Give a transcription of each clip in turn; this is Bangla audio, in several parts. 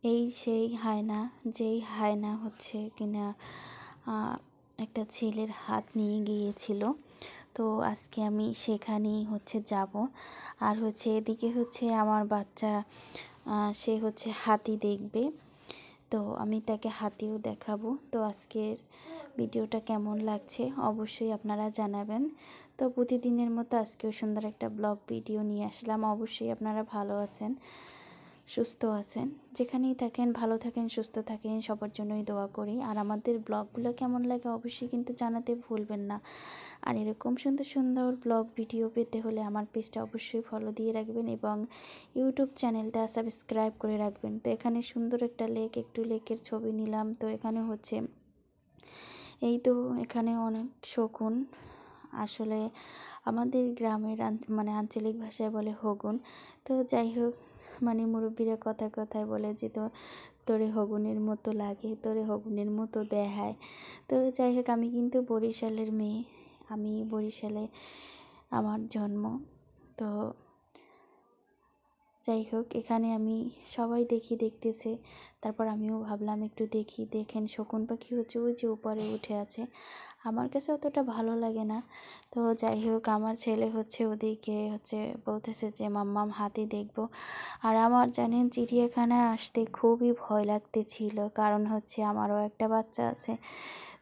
এই সেই হায়না, যেই হায়না হচ্ছে কিনা একটা ছেলের হাত নিয়ে গিয়েছিল। তো আজকে আমি সেখানেই হচ্ছে যাব। আর হচ্ছে এদিকে হচ্ছে আমার বাচ্চা, সে হচ্ছে হাতি দেখবে, তো আমি তাকে হাতিও দেখাবো। তো আজকের ভিডিওটা কেমন লাগছে অবশ্যই আপনারা জানাবেন। তো প্রতিদিনের মতো আজকেও সুন্দর একটা ব্লগ ভিডিও নিয়ে আসলাম। অবশ্যই আপনারা ভালো আছেন, সুস্থ আছেন, যেখানেই থাকেন ভালো থাকেন, সুস্থ থাকেন, সবার জন্যই দোয়া করি। আর আমাদের ব্লগগুলো কেমন লাগে অবশ্যই কিন্তু জানাতে ভুলবেন না। আর এরকম সুন্দর সুন্দর ব্লগ ভিডিও পেতে হলে আমার পেজটা অবশ্যই ফলো দিয়ে রাখবেন এবং ইউটিউব চ্যানেলটা সাবস্ক্রাইব করে রাখবেন। তো এখানে সুন্দর একটা লেক, একটু লেকের ছবি নিলাম। তো এখানে হচ্ছে এই তো এখানে অনেক শকুন, আসলে আমাদের গ্রামের মানে আঞ্চলিক ভাষায় বলে হগুন। তো যাই হোক, মানে মুরব্বীরা কথায় কথায় বলে যে তোরে হগুনের মতো লাগে, তোরে হগুনের মতো দেখায়। তো যাই হোক, আমি কিন্তু বরিশালের মেয়ে, আমি বরিশালে আমার জন্ম। তো যাই হোক, এখানে আমি সবাই দেখতেছে, তারপর আমিও ভাবলাম একটু দেখি। দেখেন শকুন পাখি হচ্ছে ওই যে উপরে উঠে আছে, আমার কাছে অতটা ভালো লাগে না। তো যাই হোক, আমার ছেলে হচ্ছে ওদিকে হচ্ছে বলতেছে যে মাম্মাম হাতি দেখবো। আর আমার জানেন চিড়িয়াখানায় আসতে খুবই ভয় লাগতেছিল, কারণ হচ্ছে আমারও একটা বাচ্চা আছে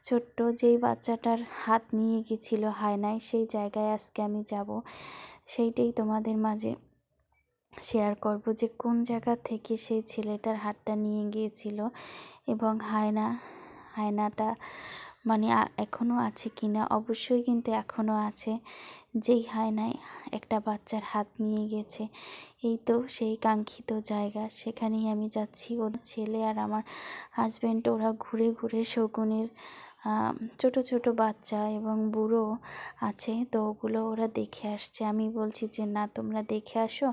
ছোট্ট, যেই বাচ্চাটার হাত নিয়ে গেছিল হায়নায়, সেই জায়গায় আজকে আমি যাব। সেইটাই তোমাদের মাঝে শেয়ার করব যে কোন জায়গা থেকে সেই ছেলেটার হাতটা নিয়ে গিয়েছিল এবং হায়নাটা মানে এখনও আছে কিনা। অবশ্যই কিন্তু এখনও আছে, যেই হায়নায় একটা বাচ্চার হাত নিয়ে গেছে। এই তো সেই কাঙ্ক্ষিত জায়গা, সেখানেই আমি যাচ্ছি। ওর ছেলে আর আমার হাজব্যান্ড ওরা ঘুরে ঘুরে শকুনের ছোট ছোট বাচ্চা এবং বুড়ো আছে, তো ওগুলো ওরা দেখে আসছে। আমি বলছি যে না, তোমরা দেখে আসো,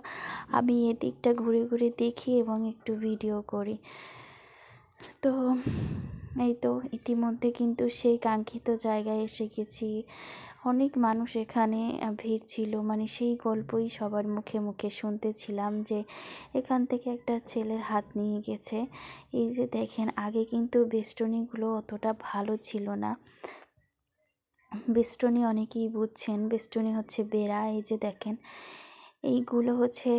আমি এদিকটা ঘুরে ঘুরে দেখি এবং একটু ভিডিও করি। তো এই তো ইতিমধ্যে কিন্তু সেই কাঙ্ক্ষিত জায়গায় এসে গেছি। অনেক মানুষ এখানে ভিড় ছিল, মানে সেই গল্পই সবার মুখে মুখে শুনতেছিলাম যে এখান থেকে একটা ছেলের হাত নিয়ে গেছে। এই যে দেখেন, আগে কিন্তু বেষ্টনীগুলো অতটা ভালো ছিল না। বেষ্টনী অনেকেই বুঝছেন, বেষ্টনী হচ্ছে বেড়া। এই যে দেখেন, এইগুলো হচ্ছে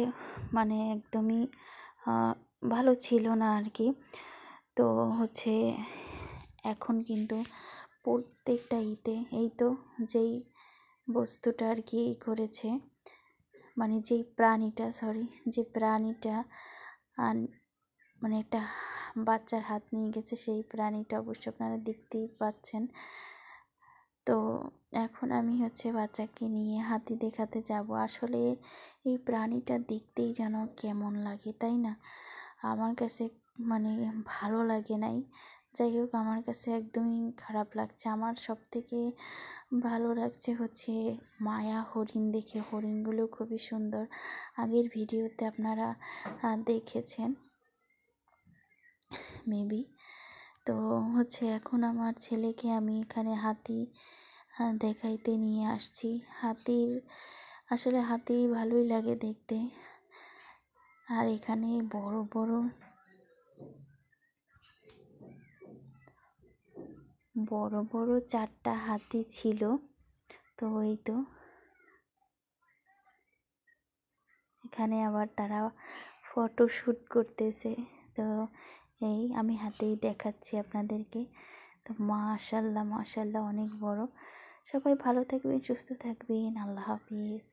মানে একদমই ভালো ছিল না আর কি। তো হচ্ছে এখন কিন্তু প্রত্যেকটা এই তো যেই বস্তুটা আর কি করেছে, মানে যেই প্রাণীটা যে প্রাণীটা মানে একটা বাচ্চার হাত নিয়ে গেছে, সেই প্রাণীটা অবশ্য আপনারা দেখতেই পাচ্ছেন। তো এখন আমি হচ্ছে বাচ্চাকে নিয়ে হাতি দেখাতে যাব। আসলে এই প্রাণীটা দেখতেই যেন কেমন লাগে, তাই না? আমার কাছে মানে ভালো লাগে নাই। যাই হোক, আমার কাছে একদমই খারাপ লাগছে। আমার সব থেকে ভালো লাগছে হচ্ছে মায়া হরিণ দেখে। হরিণগুলো খুবই সুন্দর, আগের ভিডিওতে আপনারা দেখেছেন মেবি। তো হচ্ছে এখন আমার ছেলেকে আমি এখানে হাতি দেখাইতে নিয়ে আসছি। আসলে হাতি ভালোই লাগে দেখতে। আর এখানে বড় বড় 4টা হাতি ছিল। তো এই তো এখানে আবার তারা ফটোশ্যুট করতেছে। তো এই আমি হাতেই দেখাচ্ছি আপনাদেরকে। তো মাশাআল্লাহ মাশাআল্লাহ, অনেক বড়। সবাই ভালো থাকবেন, সুস্থ থাকবেন, আল্লাহ হাফিজ।